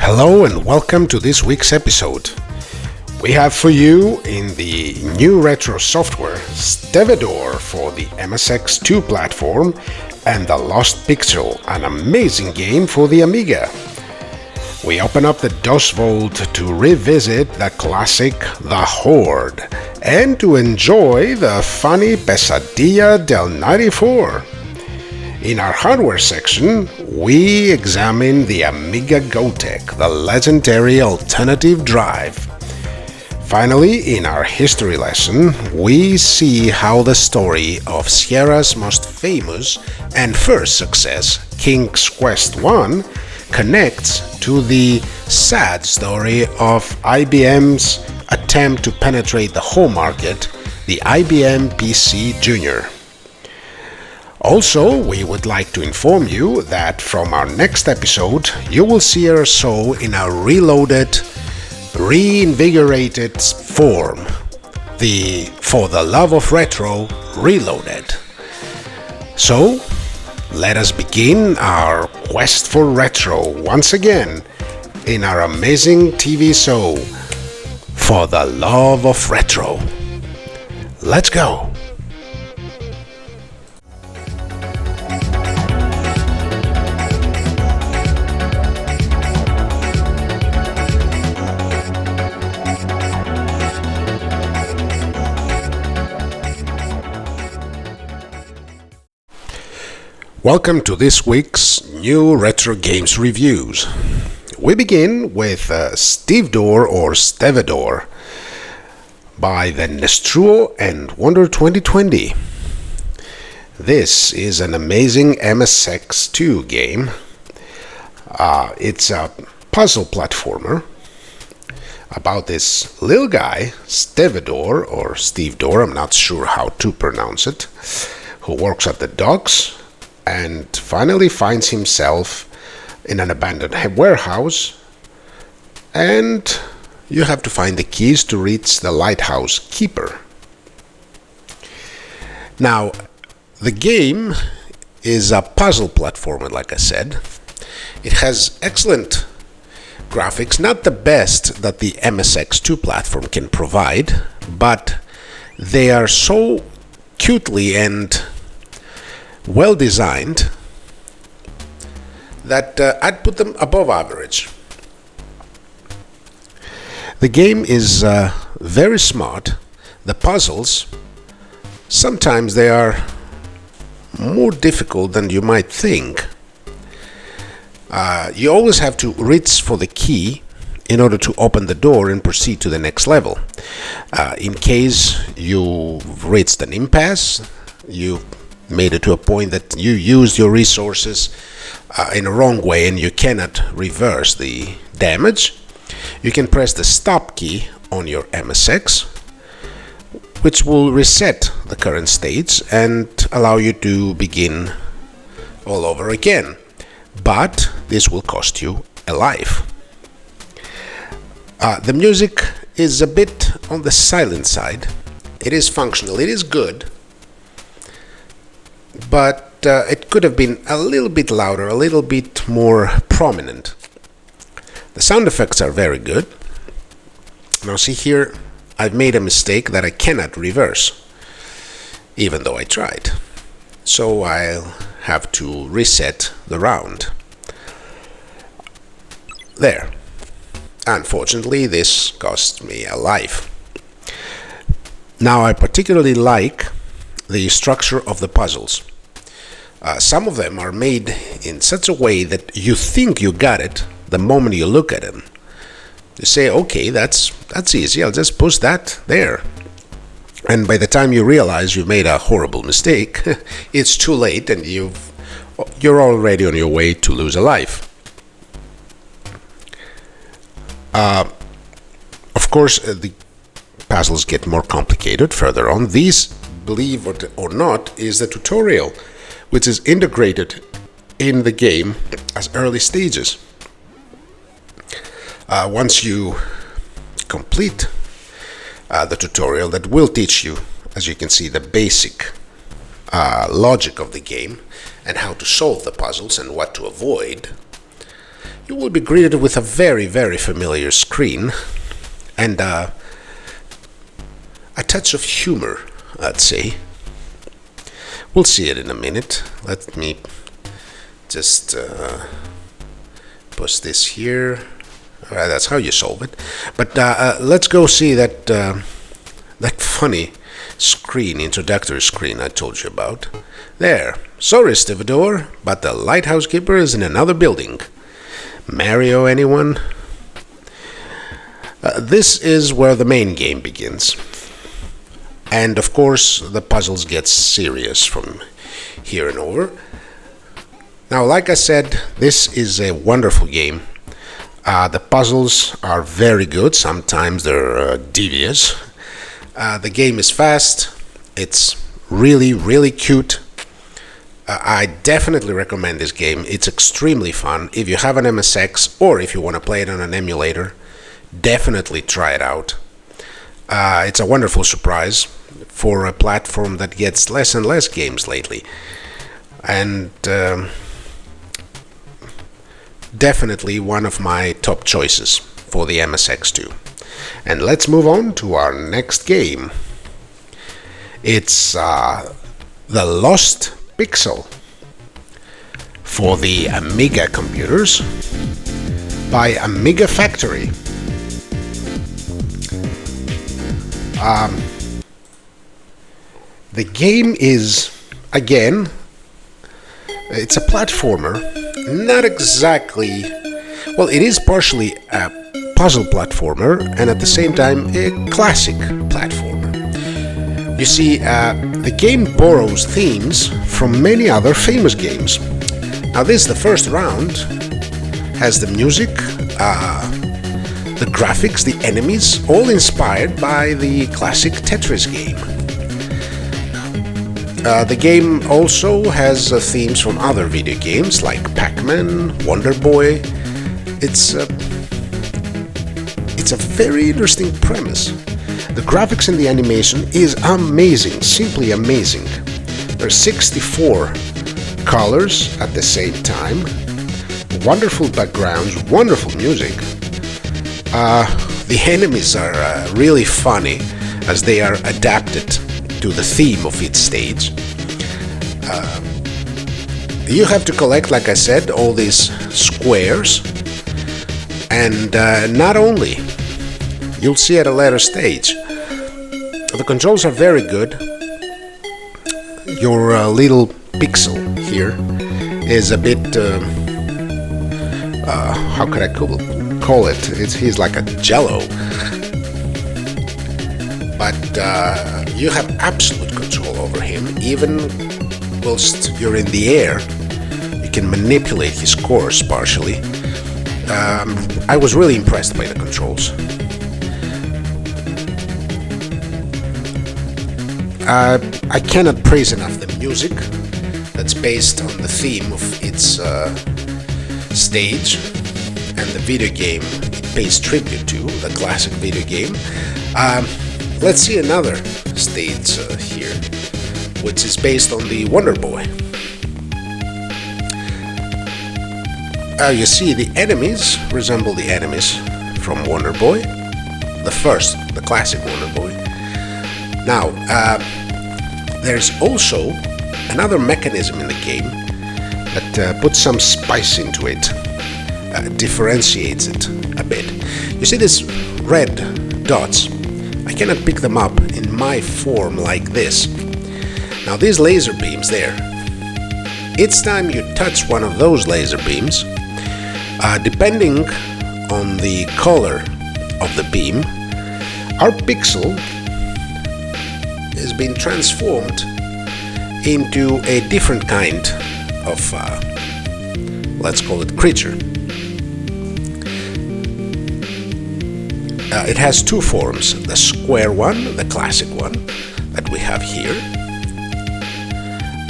Hello and welcome to this week's episode. We have for you in the new retro software Stevidore for the MSX2 platform and the Lost Pixel, an amazing game for the Amiga. We open up the DOS Vault to revisit the classic The Horde and to enjoy the funny Pesadilla del 94. In our hardware section, we examine the Amiga GoTek, the legendary alternative drive. Finally, in our history lesson, we see how the story of Sierra's most famous and first success, King's Quest I, connects to the sad story of IBM's attempt to penetrate the home market, the IBM PC Jr. Also, we would like to inform you that from our next episode, you will see our show in a reloaded, reinvigorated form, the For the Love of Retro Reloaded. So, let us begin our quest for retro once again in our amazing TV show, For the Love of Retro. Let's go! Welcome to this week's new retro games reviews. We begin with Stevedore or Stevedore by the Nestruo and Wonder 2020. This is an amazing MSX2 game. It's a puzzle platformer about this little guy, Stevidore or Stevedore, I'm not sure how to pronounce it, who works at the docks and finally finds himself in an abandoned warehouse, and you have to find the keys to reach the lighthouse keeper. Now, the game is a puzzle platformer, like I said. It has excellent graphics, not the best that the MSX2 platform can provide, but they are so cutely and well designed that I'd put them above average. The game is very smart. The puzzles, sometimes they are more difficult than you might think. You always have to reach for the key in order to open the door and proceed to the next level. In case you've reached an impasse, you made it to a point that you used your resources in a wrong way and you cannot reverse the damage, you can press the stop key on your MSX, which will reset the current stage and allow you to begin all over again. But this will cost you a life. The music is a bit on the silent side. It is functional, it is good, but it could have been a little bit louder, a little bit more prominent. The sound effects are very good. Now see here, I've made a mistake that I cannot reverse, even though I tried. So I'll have to reset the round. There. Unfortunately, this cost me a life. Now I particularly like the structure of the puzzles. Some of them are made in such a way that you think you got it the moment you look at them. You say, okay, that's easy, I'll just push that there. And by the time you realize you made a horrible mistake, it's too late and you're already on your way to lose a life. Of course, the puzzles get more complicated further on. These, believe it or not, is the tutorial, which is integrated in the game as early stages. Once you complete the tutorial, that will teach you, as you can see, the basic logic of the game and how to solve the puzzles and what to avoid, you will be greeted with a very, very familiar screen and a touch of humor, I'd say. We'll see it in a minute. Let me just push this here. That's how you solve it. But let's go see that that funny screen, introductory screen I told you about. There. Sorry, Stevedore, but the lighthouse keeper is in another building. Mario, anyone? This is where the main game begins. And of course, the puzzles get serious from here and over. Now, like I said, this is a wonderful game. The puzzles are very good. Sometimes they're devious. The game is fast. It's really, really cute. I definitely recommend this game. It's extremely fun. If you have an MSX or if you want to play it on an emulator, definitely try it out. It's a wonderful surprise for a platform that gets less and less games lately. And definitely one of my top choices for the MSX2. And let's move on to our next game. It's the Lost Pixel for the Amiga computers by Amiga Factory. The game is, again, it's a platformer, not exactly, well, it is partially a puzzle platformer and at the same time a classic platformer. You see, the game borrows themes from many other famous games. Now this, the first round, has the music, the graphics, the enemies, all inspired by the classic Tetris game. The game also has themes from other video games like Pac-Man, Wonder Boy. It's a very interesting premise. The graphics and the animation is amazing, simply amazing. There are 64 colors at the same time, wonderful backgrounds, wonderful music. The enemies are really funny as they are adapted to the theme of each stage. You have to collect, like I said, all these squares, and not only, you'll see at a later stage, the controls are very good. Your little pixel here is a bit, how could I call it? He's like a jello. But you have absolute control over him. Even whilst you're in the air, you can manipulate his course partially. I was really impressed by the controls. I cannot praise enough the music that's based on the theme of its stage and the video game it pays tribute to, the classic video game. Let's see another stage here, which is based on the Wonder Boy. You see, the enemies resemble the enemies from Wonder Boy, the classic Wonder Boy. Now, there's also another mechanism in the game that puts some spice into it, differentiates it a bit. You see these red dots? I cannot pick them up in my form like this. Now these laser beams there, each time you touch one of those laser beams, depending on the color of the beam, our pixel is being transformed into a different kind of, let's call it creature. It has two forms, the square one, the classic one that we have here,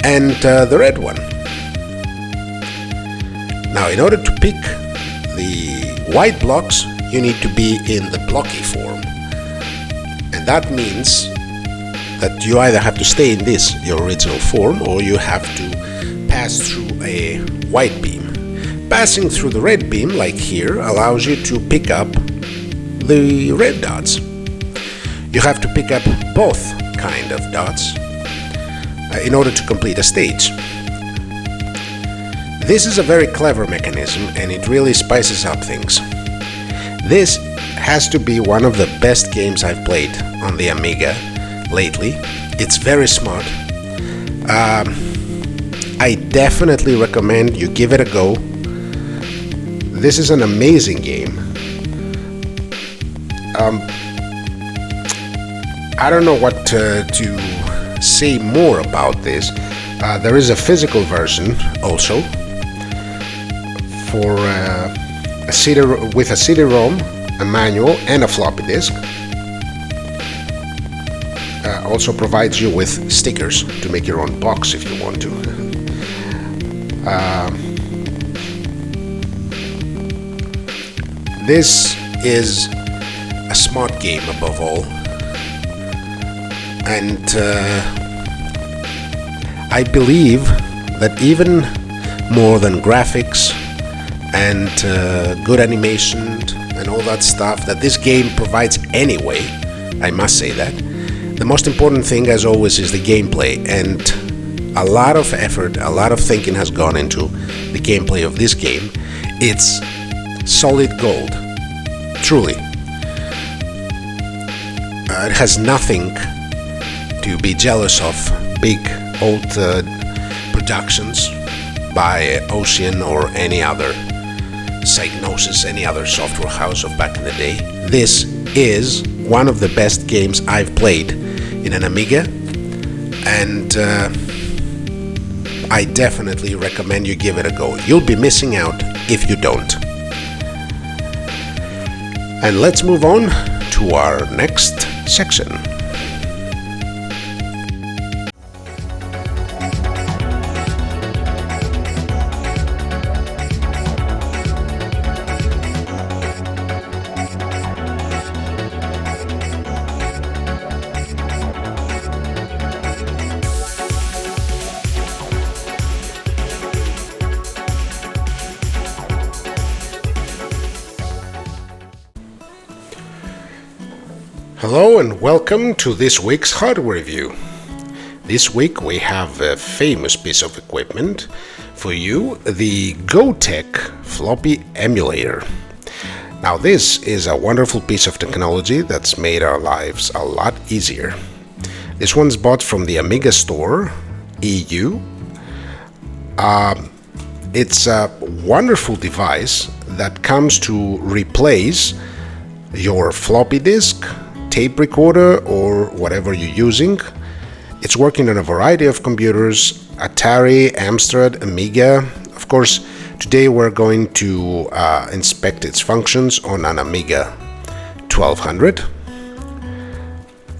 and the red one. Now, in order to pick the white blocks, you need to be in the blocky form, and that means that you either have to stay in your original form, or you have to pass through a white beam. Passing through the red beam, like here, allows you to pick up the red dots. You have to pick up both kind of dots in order to complete a stage. This is a very clever mechanism and it really spices up things. This has to be one of the best games I've played on the Amiga lately. It's very smart. I definitely recommend you give it a go. This is an amazing game. I don't know what to say more about this. There is a physical version also for with a CD-ROM, a manual, and a floppy disk. Also provides you with stickers to make your own box if you want to. This is a smart game above all, and I believe that even more than graphics and good animation and all that stuff that this game provides anyway, I must say that, the most important thing as always is the gameplay, and a lot of effort, a lot of thinking has gone into the gameplay of this game. It's solid gold, truly. It has nothing to be jealous of big old productions by Ocean or any other Psygnosis, any other software house of back in the day. This is one of the best games I've played in an Amiga, and I definitely recommend you give it a go. You'll be missing out if you don't. And let's move on to our next section. Hello and welcome to this week's hardware review. This week we have a famous piece of equipment for you, the GoTek floppy emulator. Now this is a wonderful piece of technology that's made our lives a lot easier. This one's bought from the Amiga Store EU. It's a wonderful device that comes to replace your floppy disk, tape recorder, or whatever you're using. It's working on a variety of computers: Atari, Amstrad, Amiga. Of course, today we're going to inspect its functions on an Amiga 1200.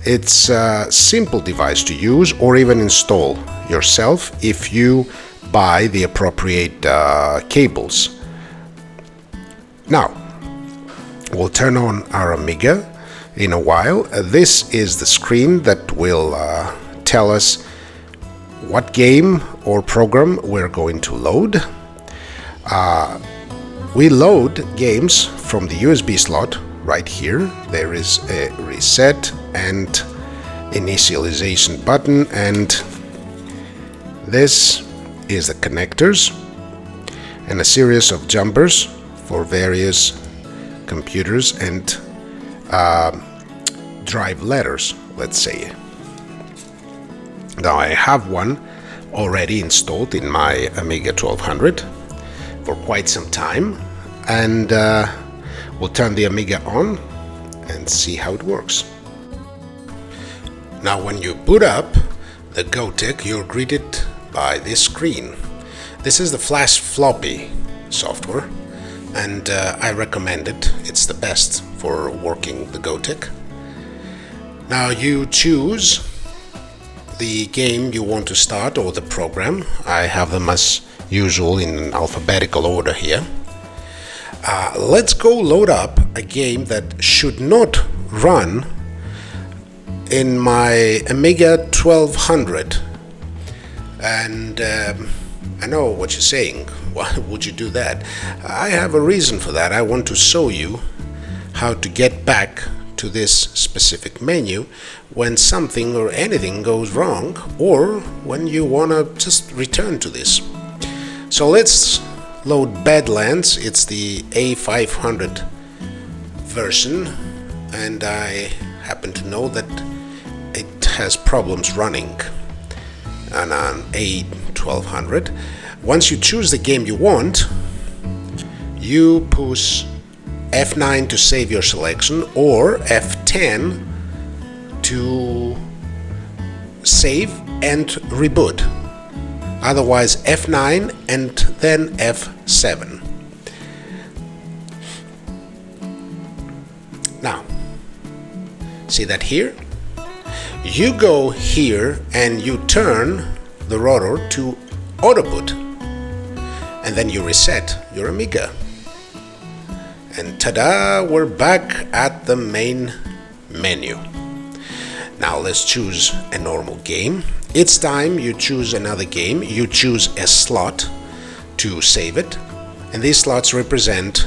It's a simple device to use or even install yourself if you buy the appropriate cables. Now, we'll turn on our Amiga in a while. This is the screen that will tell us what game or program we're going to load. We load games from the USB slot right here. There is a reset and initialization button, and this is the connectors and a series of jumpers for various computers and drive letters, let's say. Now I have one already installed in my Amiga 1200 for quite some time, and we'll turn the Amiga on and see how it works. Now when you boot up the GoTek, you're greeted by this screen. This is the Flash Floppy software, and I recommend it. It's the best for working the GoTek. Now you choose the game you want to start or the program. I have them as usual in alphabetical order here. Let's go load up a game that should not run in my Amiga 1200. And I know what you're saying. Why would you do that? I have a reason for that. I want to show you how to get back to this specific menu when something or anything goes wrong, or when you want to just return to this. So let's load Badlands. It's the A500 version, and I happen to know that it has problems running on an A1200. Once you choose the game you want, you push F9 to save your selection, or F10 to save and reboot. Otherwise F9 and then F7. Now, see that here? You go here and you turn the rotor to auto boot, and then you reset your Amiga. And ta-da, we're back at the main menu. Now let's choose a normal game. Each time you choose another game, you choose a slot to save it, and these slots represent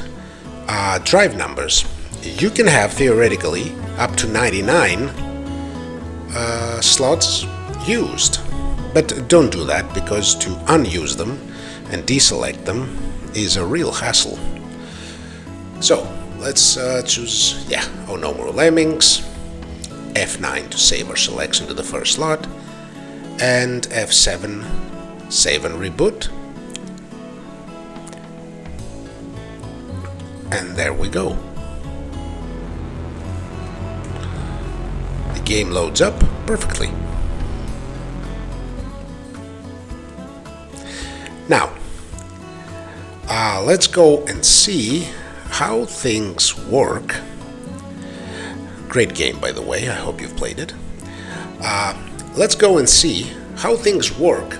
drive numbers. You can have theoretically up to 99 slots used, but don't do that, because to unuse them and deselect them is a real hassle. So let's choose, oh, no more lemmings. F9 to save our selection to the first slot, and F7 save and reboot, and there we go. The game loads up perfectly. Now let's go and see how things work. Great game, by the way. I hope you've played it. Let's go and see how things work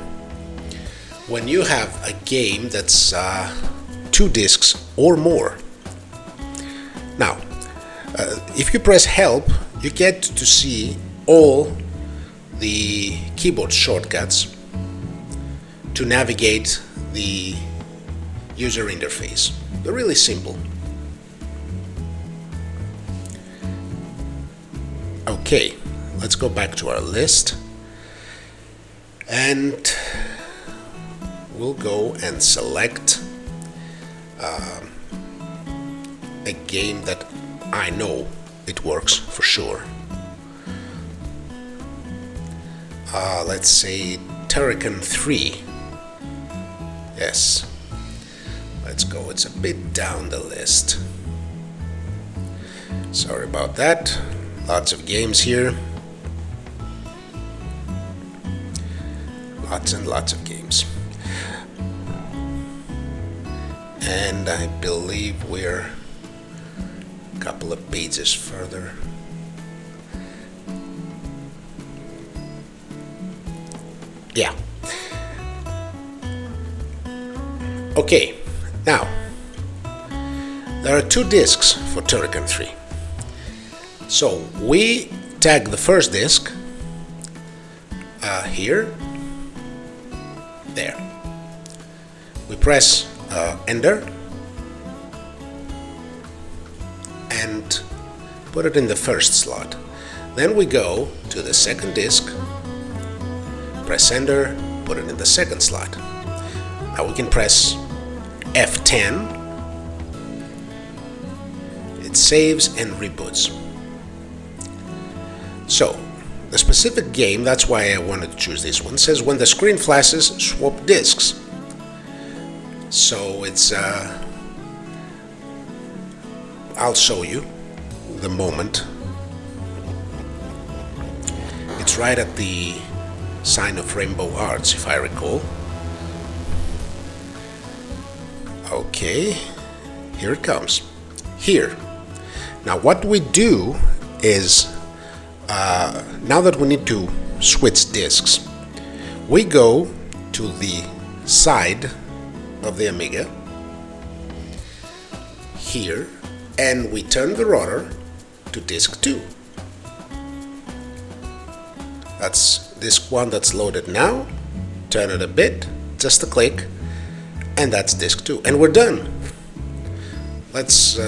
when you have a game that's 2 discs or more. Now, if you press help, you get to see all the keyboard shortcuts to navigate the user interface. They're really simple. Okay, let's go back to our list, and we'll go and select a game that I know it works for sure. Let's say Turrican 3. Yes, let's go. It's a bit down the list. Sorry about that. Lots of games here. Lots and lots of games. And I believe we're a couple of pages further. Yeah. Okay, now there are 2 discs for Turrican 3. So we tag the first disc here, there. We press enter and put it in the first slot. Then we go to the second disc, press enter, put it in the second slot. Now we can press F10. It saves and reboots. So, the specific game, that's why I wanted to choose this one, says when the screen flashes, swap discs. So it's, I'll show you the moment. It's right at the sign of Rainbow Arts, if I recall. Okay, here it comes. Here. Now what we do is, now that we need to switch discs, we go to the side of the Amiga, here, and we turn the rotor to disc 2. That's disc 1 that's loaded now. Turn it a bit, just a click, And that's disk 2. And we're done. Let's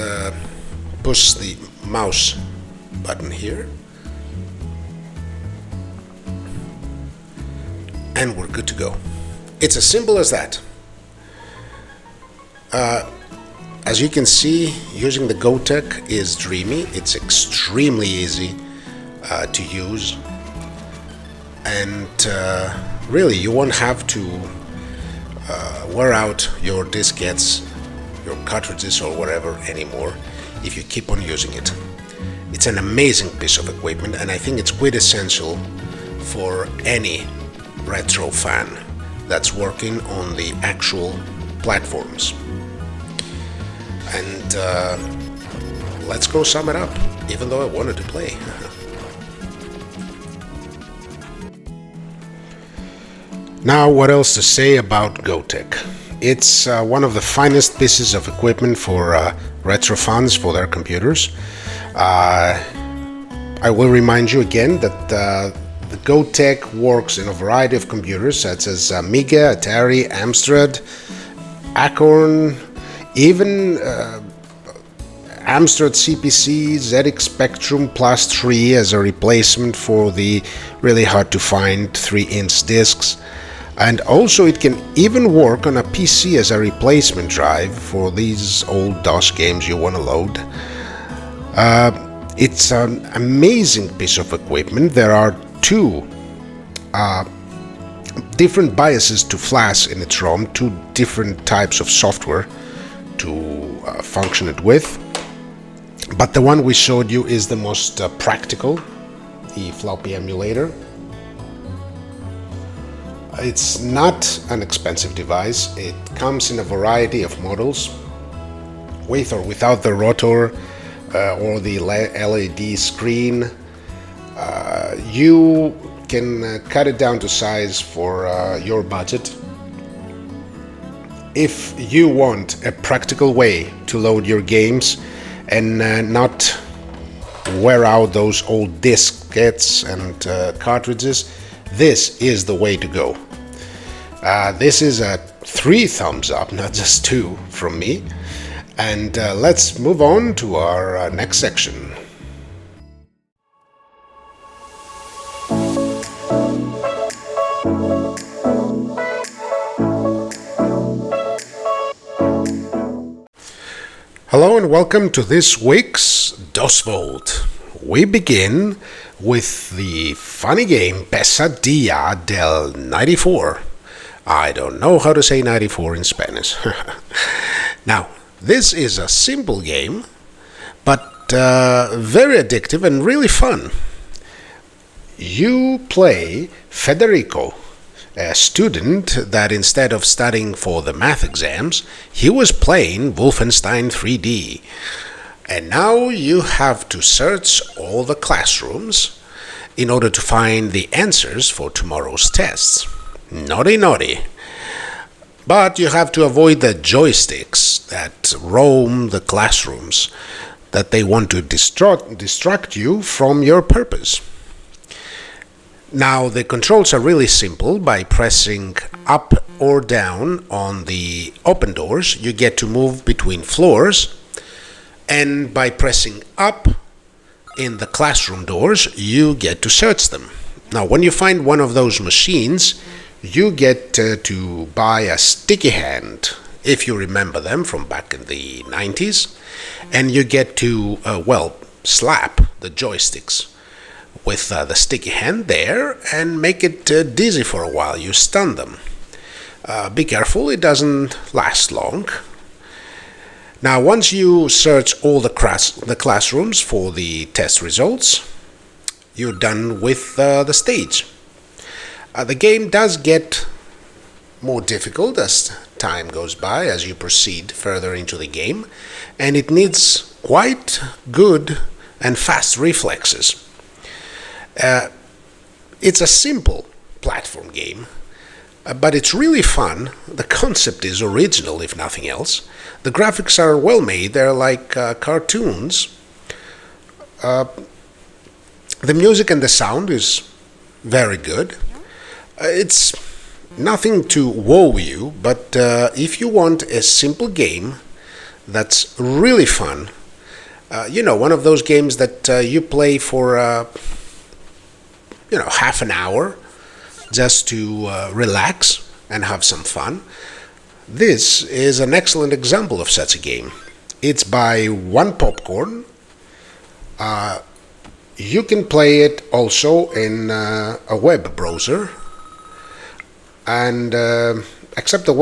push the mouse button here. And we're good to go. It's as simple as that. As you can see, using the GoTek is dreamy. It's extremely easy to use. And really, you won't have to wear out your diskettes, your cartridges or whatever anymore if you keep on using it. It's an amazing piece of equipment, and I think it's quite essential for any retro fan that's working on the actual platforms. And let's go sum it up, even though I wanted to play. Now, what else to say about GoTek? It's one of the finest pieces of equipment for retro fans for their computers. I will remind you again that the GoTek works in a variety of computers such as Amiga, Atari, Amstrad, Acorn, even Amstrad CPC, ZX Spectrum Plus 3 as a replacement for the really hard to find 3-inch discs. And also it can even work on a PC as a replacement drive for these old DOS games you want to load. It's an amazing piece of equipment. There are two different biases to flash in its ROM, two different types of software to function it with. But the one we showed you is the most practical, the floppy emulator. It's not an expensive device. It comes in a variety of models, with or without the rotor or the LED screen. You can cut it down to size for your budget. If you want a practical way to load your games and not wear out those old diskettes and cartridges, this is the way to go. This is a 3 thumbs up, not just 2 from me. And let's move on to our next section. Hello and welcome to this week's DOS Vault. We begin with the funny game Pesadilla del 94. I don't know how to say 94 in Spanish. Now, this is a simple game, but very addictive and really fun. You play Federico, a student that instead of studying for the math exams, he was playing Wolfenstein 3D. And now you have to search all the classrooms in order to find the answers for tomorrow's tests. Naughty, naughty. But you have to avoid the joysticks that roam the classrooms, that they want to distract you from your purpose. Now, the controls are really simple. By pressing up or down on the open doors, you get to move between floors. And by pressing up in the classroom doors, you get to search them. Now, when you find one of those machines, you get to buy a sticky hand, if you remember them from back in the 90s, and you get to, slap the joysticks with the sticky hand there and make it dizzy for a while. You stun them. Be careful, it doesn't last long. Now, once you search all the classrooms for the test results, you're done with the stage. The game does get more difficult as time goes by, as you proceed further into the game, and it needs quite good and fast reflexes. It's a simple platform game, but it's really fun. The concept is original, if nothing else. The graphics are well made, they're like cartoons. The music and the sound is very good. It's nothing to wow you, but if you want a simple game that's really fun, one of those games that you play for half an hour just to relax and have some fun, this is an excellent example of such a game. It's by One Popcorn. You can play it also in a web browser, and except the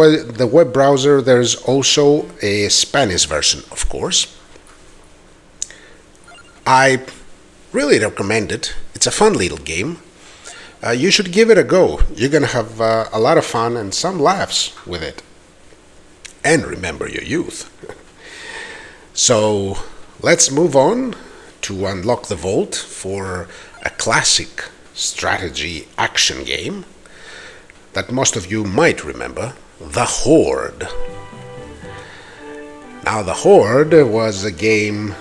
web browser, there's also a Spanish version, of course. I really recommend it. It's a fun little game. You should give it a go. You're gonna have a lot of fun and some laughs with it. And remember your youth. So let's move on to unlock the vault for a classic strategy action game that most of you might remember, the Horde. Now, the Horde was a game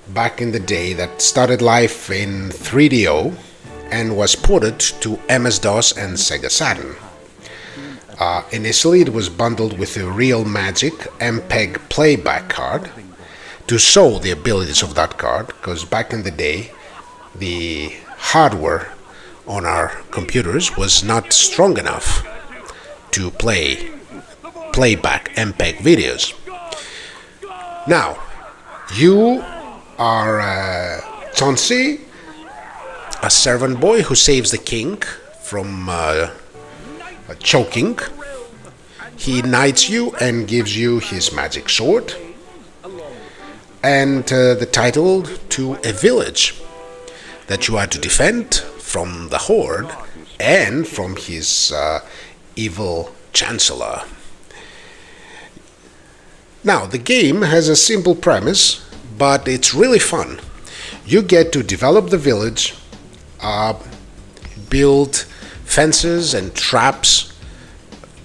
back in the day that started life in 3DO and was ported to MS-DOS and Sega Saturn. Initially, it was bundled with a Real Magic MPEG playback card to show the abilities of that card, because back in the day, the hardware on our computers was not strong enough to play playback MPEG videos. Now, you are Chauncey, a servant boy who saves the king from choking. He knights you and gives you his magic sword and the title to a village that you are to defend from the Horde and from his evil chancellor. Now, the game has a simple premise, but it's really fun. You get to develop the village, build fences and traps,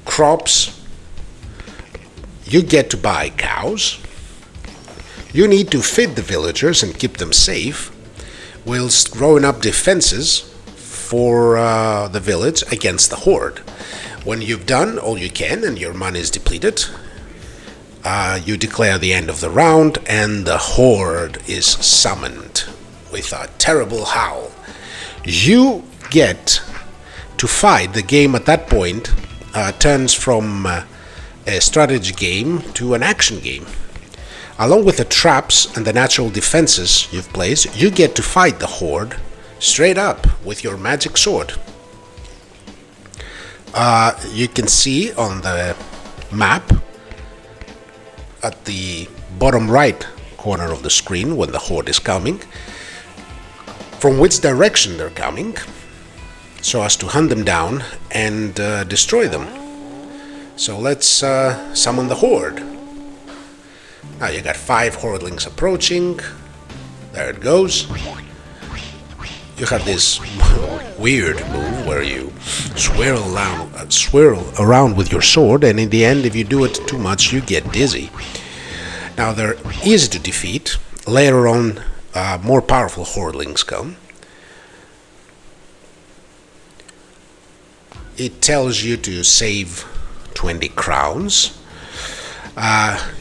crops. You get to buy cows. You need to feed the villagers and keep them safe, whilst growing up defenses for the village against the Horde. When you've done all you can and your money is depleted, you declare the end of the round and the Horde is summoned with a terrible howl. You get to fight. The game at that point turns from a strategy game to an action game. Along with the traps and the natural defenses you've placed, you get to fight the Horde straight up with your magic sword. You can see on the map at the bottom right corner of the screen when the Horde is coming, from which direction they're coming, so as to hunt them down and destroy them. So let's summon the Horde. Now you got 5 Hordelings approaching. There it goes. You have this weird move where you swirl around with your sword, and in the end, if you do it too much, you get dizzy. Now they're easy to defeat. Later on, more powerful Hordelings come. It tells you to save 20 crowns.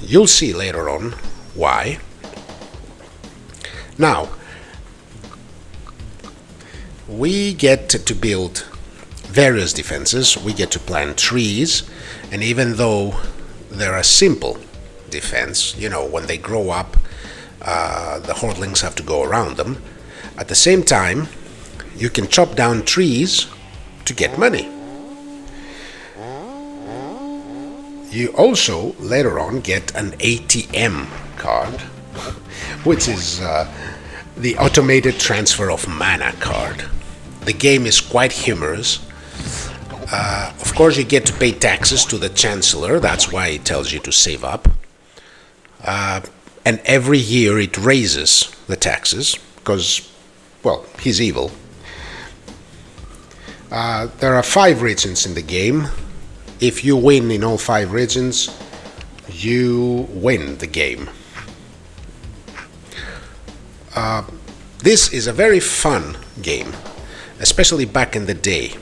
You'll see later on why. Now, we get to build various defenses. We get to plant trees, and even though they're a simple defense, when they grow up, the Hordelings have to go around them. At the same time, you can chop down trees to get money. You also, later on, get an ATM card, which is the automated transfer of mana card. The game is quite humorous. Of course, you get to pay taxes to the Chancellor. That's why it tells you to save up. And every year it raises the taxes because, well, he's evil. There are 5 regions in the game. If you win in all 5 regions, you win the game. This is a very fun game, especially back in the day.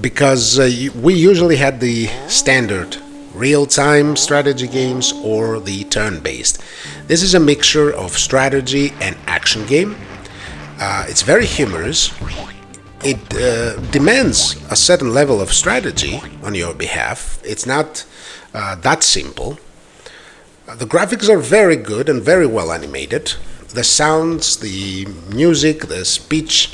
because we usually had the standard real-time strategy games or the turn-based. This is a mixture of strategy and action game. It's very humorous. It demands a certain level of strategy on your behalf. It's not that simple. The graphics are very good and very well animated. The sounds, the music, the speech,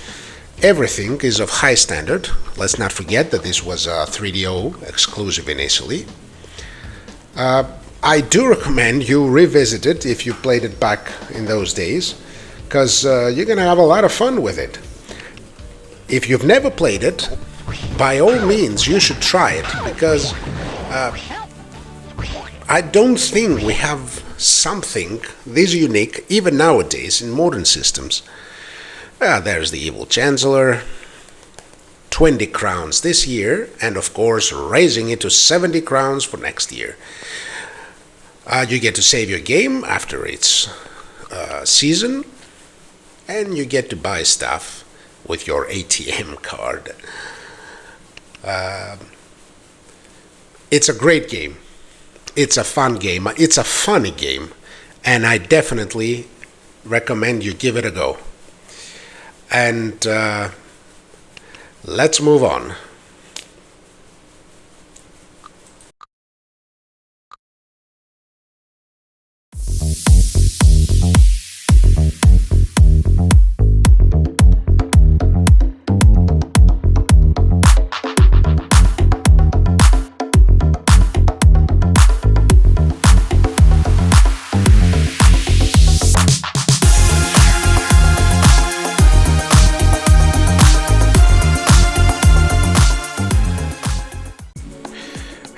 everything is of high standard. Let's not forget that this was a 3DO exclusive initially. I do recommend you revisit it if you played it back in those days, because you're going to have a lot of fun with it. If you've never played it, by all means you should try it, because I don't think we have something this unique even nowadays in modern systems. There's the Evil Chancellor, 20 crowns this year, and of course raising it to 70 crowns for next year. You get to save your game after its season, and you get to buy stuff with your ATM card. It's a great game. It's a fun game. It's a funny game, and I definitely recommend you give it a go. And let's move on.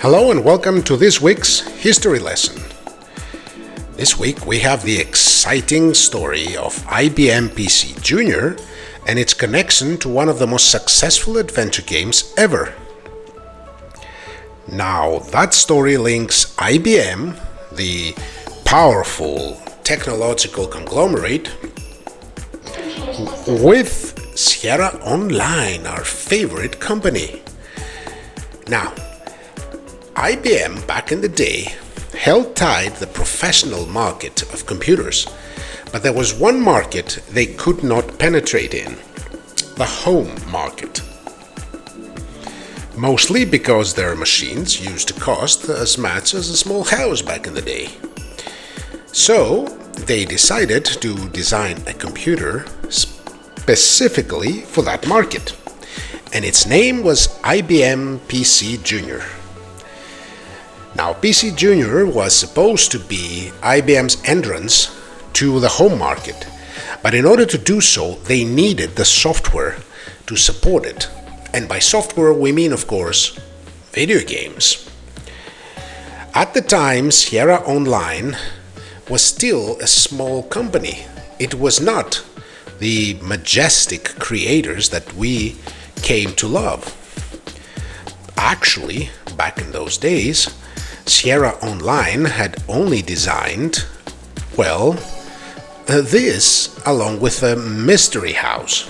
Hello and welcome to this week's history lesson. This week we have the exciting story of IBM PC Jr. and its connection to one of the most successful adventure games ever. Now that story links IBM, the powerful technological conglomerate, with Sierra Online, our favorite company. Now, IBM back in the day held tight the professional market of computers, but there was one market they could not penetrate in: the home market. Mostly because their machines used to cost as much as a small house back in the day. So they decided to design a computer specifically for that market, and its name was IBM PC Jr. Now, PC Jr. was supposed to be IBM's entrance to the home market, but in order to do so, they needed the software to support it. And by software, we mean, of course, video games. At the time, Sierra Online was still a small company. It was not the majestic creators that we came to love. Actually, back in those days, Sierra Online had only designed, well, this along with a mystery house.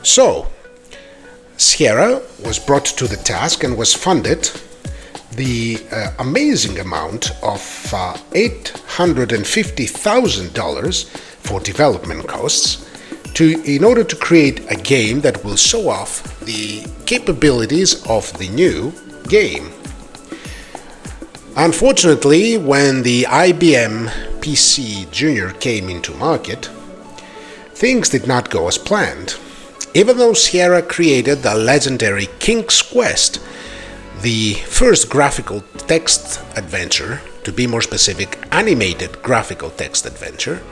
So, Sierra was brought to the task and was funded the amazing amount of $850,000 for development costs in order to create a game that will show off the capabilities of the new game. Unfortunately, when the IBM PC Jr. came into market, things did not go as planned. Even though Sierra created the legendary King's Quest, the first graphical text adventure, to be more specific, animated graphical text adventure,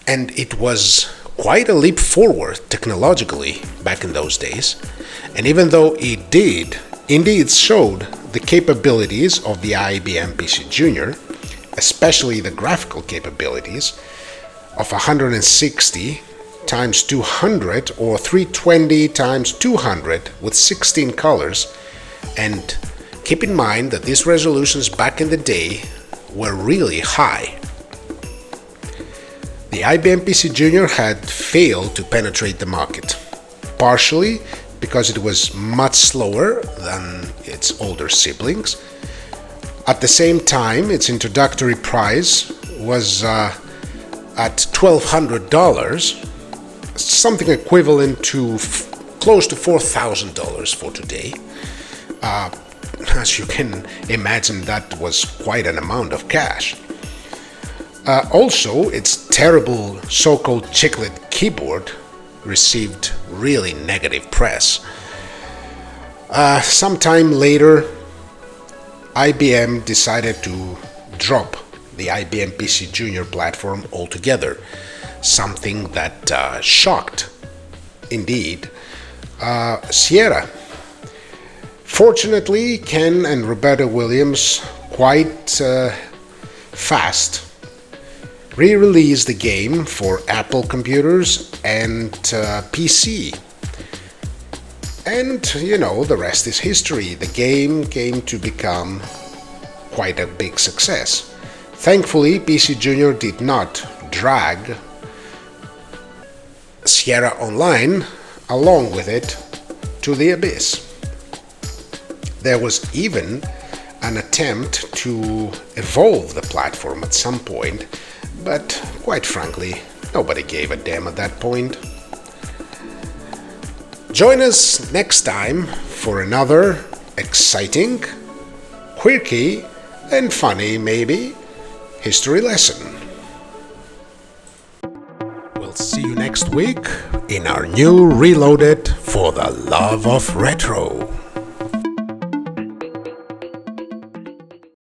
and it was quite a leap forward technologically back in those days, and even though it did indeed showed the capabilities of the IBM PC Jr., especially the graphical capabilities of 160 times 200 or 320 times 200 with 16 colors, and keep in mind that these resolutions back in the day were really high. The IBM PC Jr. had failed to penetrate the market, partially because it was much slower than its older siblings. At the same time, its introductory price was at $1,200, something equivalent to close to $4,000 for today. As you can imagine, that was quite an amount of cash. Also, its terrible so-called chiclet keyboard received really negative press. Sometime later, IBM decided to drop the IBM PC Jr. platform altogether, something that shocked, indeed, Sierra. Fortunately, Ken and Roberta Williams quite fast re-released the game for Apple computers and PC. And, you know, the rest is history. The game came to become quite a big success. Thankfully, PC Jr. did not drag Sierra Online along with it to the abyss. There was even an attempt to evolve the platform at some point, but quite frankly, nobody gave a damn at that point. Join us next time for another exciting, quirky, and funny, maybe, history lesson. We'll see you next week in our new Reloaded for the Love of Retro.